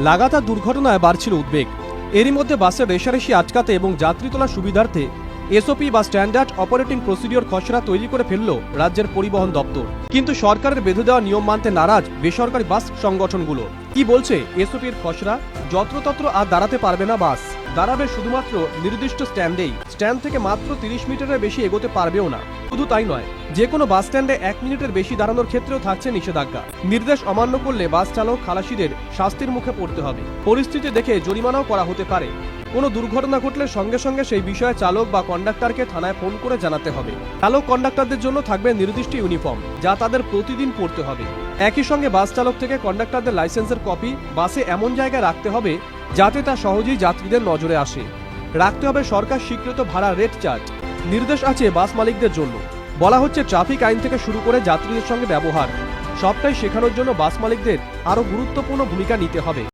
লাগাতার দুর্ঘটনায় বাড়ছিল উদ্বেগ। এরই মধ্যে বাসের রেষারেষি আটকাতে এবং যাত্রী তোলার সুবিধার্থে এসওপি বা স্ট্যান্ডার্ড অপারেটিং প্রসিডিওর খসড়া তৈরি করে ফেলল রাজ্যের পরিবহন দপ্তর। কিন্তু সরকারের বেঁধে দেওয়া নিয়ম মানতে নারাজ বেসরকারি বাস সংগঠনগুলো। কি বলছে এসওপির খসড়া? যত্রতত্র আর দাঁড়াতে পারবে না বাস, দাঁড়াবে শুধুমাত্র নির্দিষ্ট স্ট্যান্ডেই। স্ট্যান্ড থেকে মাত্র 30 মিটারের বেশি এগোতে পারবেও না। শুধু তাই নয়, যে কোনো বাস স্ট্যান্ডে 1 মিনিটের বেশি দাঁড়ানোর ক্ষেত্রেও থাকছে নিষেধাজ্ঞা। নির্দেশ অমান্য করলে বাস চালক খালাসিদের শাস্তির মুখে পড়তে হবে। পরিস্থিতি দেখে জরিমানাও করা হতে পারে। কোনো দুর্ঘটনা ঘটলে সঙ্গে সঙ্গে সেই বিষয়ে চালক বা কন্ডাক্টরকে থানায় ফোন করে জানাতে হবে। চালক কন্ডাক্টরদের জন্য থাকবে নির্দিষ্ট ইউনিফর্ম, যা তাদের প্রতিদিন পরতে হবে। একই সঙ্গে বাস চালক থেকে কন্ডাক্টরদের লাইসেন্সের কপি বাসে এমন জায়গায় রাখতে হবে যাতে তা সহজেই যাত্রীদের নজরে আসে। রাখতে হবে সরকার স্বীকৃত ভাড়া রেট চার্ট। নির্দেশ আছে বাস মালিকদের জন্য। বলা হচ্ছে ট্রাফিক আইন থেকে শুরু করে যাত্রীদের সঙ্গে ব্যবহার সবটাই শেখানোর জন্য বাস মালিকদের আরও গুরুত্বপূর্ণ ভূমিকা নিতে হবে।